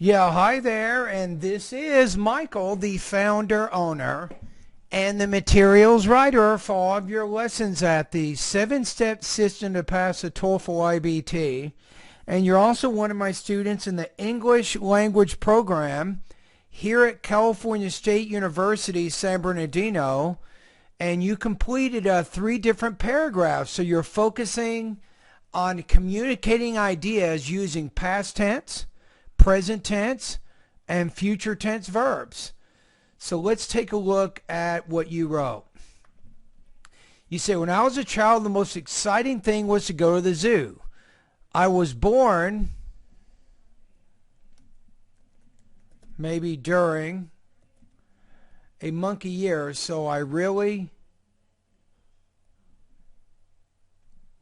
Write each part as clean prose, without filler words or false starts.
Yeah, hi there, and this is Michael, the founder, owner, and the materials writer for all of your lessons at the 7-step system to pass the TOEFL IBT. And you're also one of my students in the English language program here at California State University, San Bernardino, and you completed 3 different paragraphs. So you're focusing on communicating ideas using past tense, present tense, and future tense verbs. So let's take a look at what you wrote. You say, when I was a child, the most exciting thing was to go to the zoo. I was born maybe during a monkey year, so I really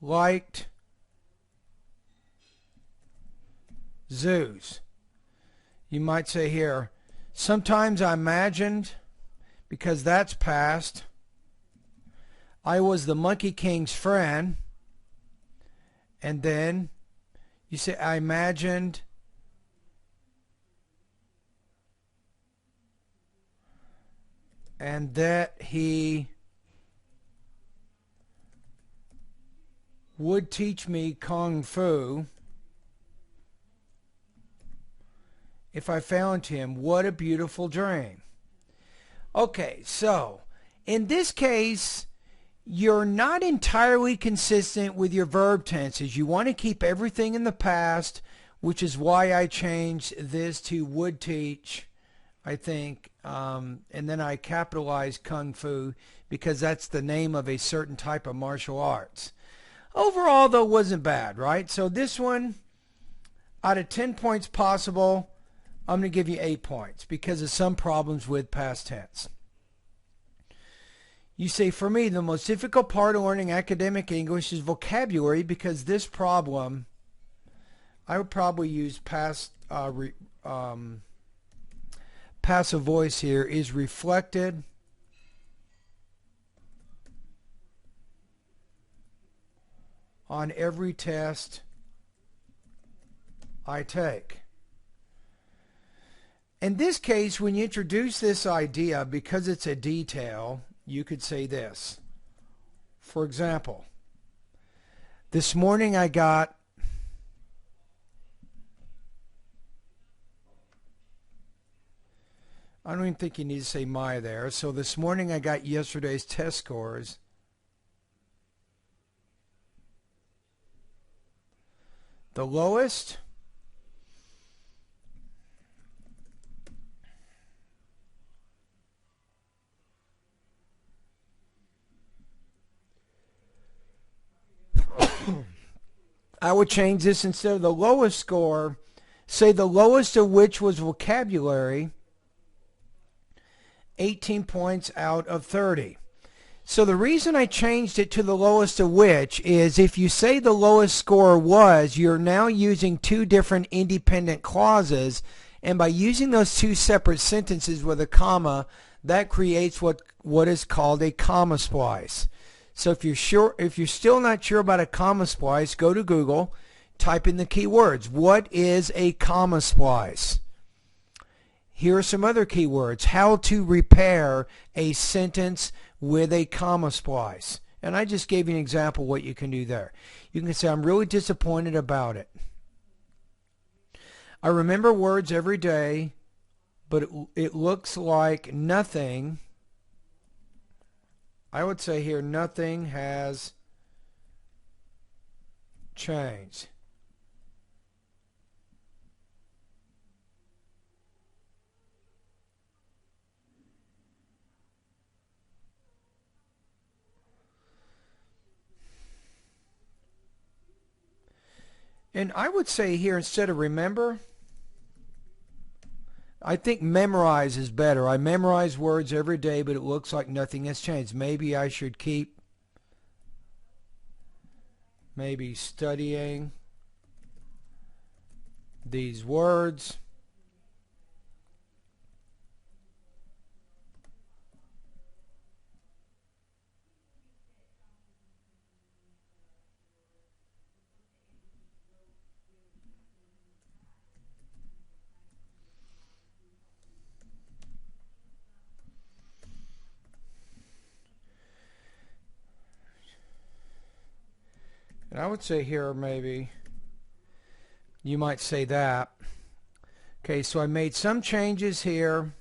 liked zoos. You might say here, sometimes I imagined, because that's past, I was the Monkey King's friend. And then you say, I imagined and that he would teach me Kung Fu if I found him. What a beautiful dream. Okay, so in this case, you're not entirely consistent with your verb tenses. You want to keep everything in the past, which is why I changed this to would teach, I think, and then I capitalized Kung Fu because that's the name of a certain type of martial arts. Overall, though, wasn't bad, right? So this one, out of 10 points possible, I'm going to give you 8 points because of some problems with past tense. You say, for me, the most difficult part of learning academic English is vocabulary because this problem, I would probably use passive voice here, is reflected on every test I take. In this case, when you introduce this idea, because it's a detail, you could say this. For example, this morning I got I don't even think you need to say my there. So this morning I got yesterday's test scores. The lowest I would change this instead of the lowest score, say the lowest of which was vocabulary, 18 points out of 30. So the reason I changed it to the lowest of which is if you say the lowest score was, you're now using 2 different independent clauses, and by using those 2 separate sentences with a comma, that creates what is called a comma splice. So if you're still not sure about a comma splice, go to Google, type in the keywords. What is a comma splice? Here are some other keywords. How to repair a sentence with a comma splice. And I just gave you an example of what you can do there. You can say, I'm really disappointed about it. I remember words every day, but it looks like nothing. I would say here, nothing has changed. And I would say here, instead of remember, I think memorize is better. I memorize words every day, but it looks like nothing has changed. Maybe I should keep studying these words. I would say here maybe you might say that. Okay, so I made some changes here.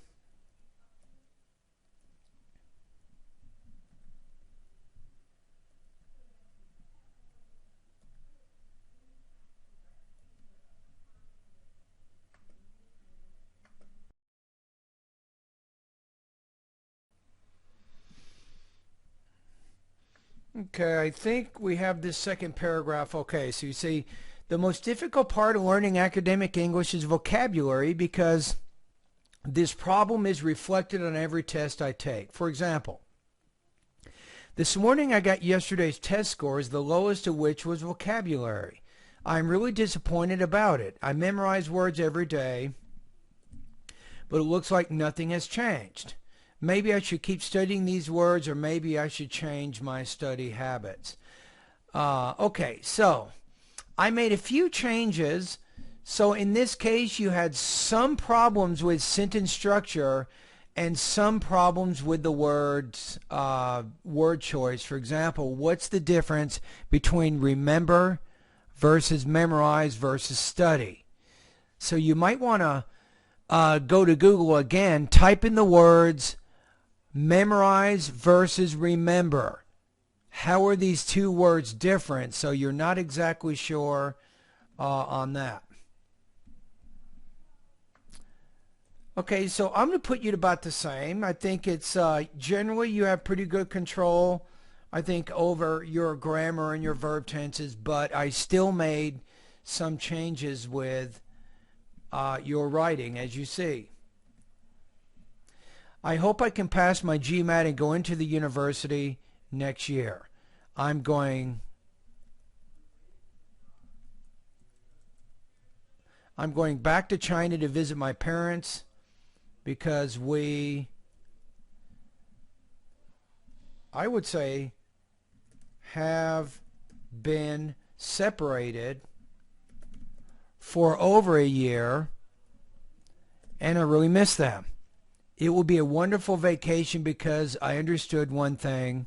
Okay, I think we have this second paragraph. Okay, so you see, the most difficult part of learning academic English is vocabulary because this problem is reflected on every test I take. For example, this morning I got yesterday's test scores, the lowest of which was vocabulary. I'm really disappointed about it. I memorize words every day, but it looks like nothing has changed. Maybe I should keep studying these words, or maybe I should change my study habits. Okay, so I made a few changes. So in this case, you had some problems with sentence structure and some problems with the words, word choice. For example, what's the difference between remember versus memorize versus study? So you might want to go to Google again, type in the words memorize versus remember. How are these two words different? So you're not exactly sure on that. Okay, so I'm going to put you at about the same. I think it's generally you have pretty good control, I think, over your grammar and your verb tenses, but I still made some changes with your writing, as you see. I hope I can pass my GMAT and go into the university next year. I'm going back to China to visit my parents because I would say, have been separated for over a year, and I really miss them. It will be a wonderful vacation because I understood one thing.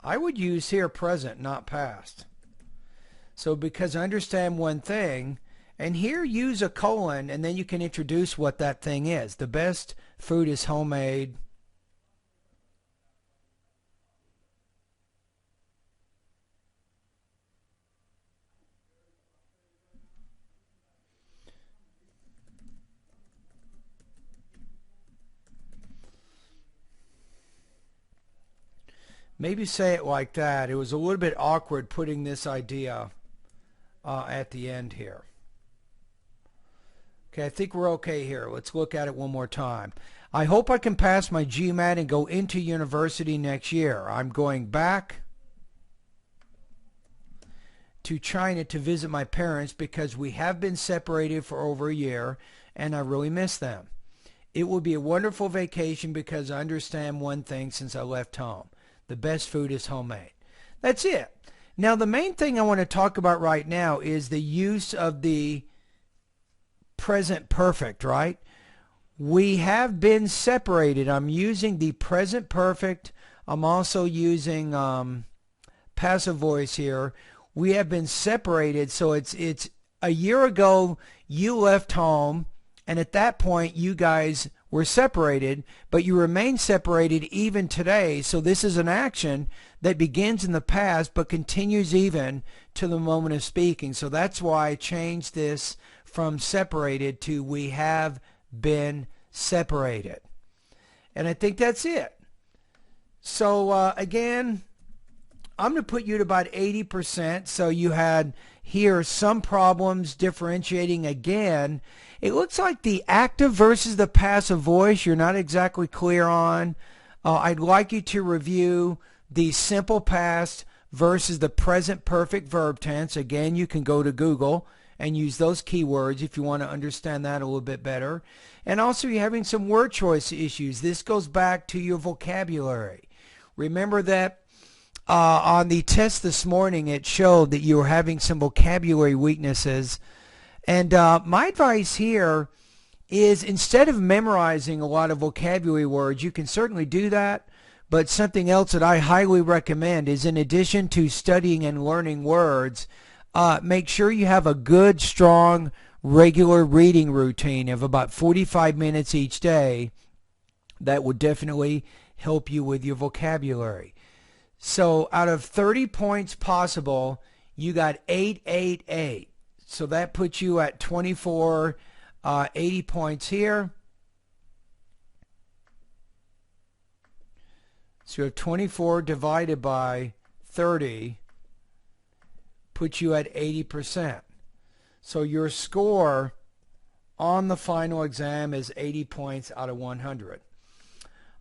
I would use here present, not past. So because I understand one thing, and here use a colon, and then you can introduce what that thing is. The best food is homemade. Maybe say it like that. It was a little bit awkward putting this idea at the end here. Okay, I think we're okay here. Let's look at it one more time. I hope I can pass my GMAT and go into university next year. I'm going back to China to visit my parents because we have been separated for over a year and I really miss them. It will be a wonderful vacation because I understand one thing since I left home. The best food is homemade. That's it. Now the main thing I want to talk about right now is the use of the present perfect, right? We have been separated. I'm using the present perfect. I'm also using passive voice here. We have been separated, so it's a year ago you left home, and at that point you guys were separated, but you remain separated even today. So this is an action that begins in the past but continues even to the moment of speaking. So that's why I changed this from separated to we have been separated. And I think that's it. So again, I'm going to put you at about 80%. So you had here some problems differentiating again. It looks like the active versus the passive voice you're not exactly clear on. I'd like you to review the simple past versus the present perfect verb tense. Again, you can go to Google and use those keywords if you want to understand that a little bit better. And also you're having some word choice issues. This goes back to your vocabulary. Remember that on the test this morning it showed that you were having some vocabulary weaknesses. And my advice here is instead of memorizing a lot of vocabulary words, you can certainly do that, but something else that I highly recommend is, in addition to studying and learning words, make sure you have a good, strong, regular reading routine of about 45 minutes each day. That would definitely help you with your vocabulary. So out of 30 points possible, you got 888. So that puts you at 24, 80 points here. So you have 24 divided by 30 puts you at 80%. So your score on the final exam is 80 points out of 100.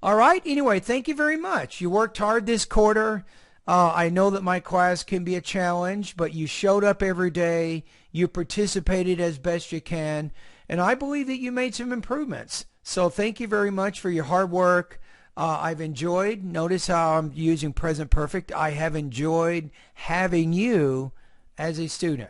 All right, anyway, thank you very much. You worked hard this quarter. I know that my class can be a challenge, but you showed up every day. You participated as best you can, and I believe that you made some improvements. So thank you very much for your hard work. I've enjoyed, notice how I'm using present perfect, I have enjoyed having you as a student.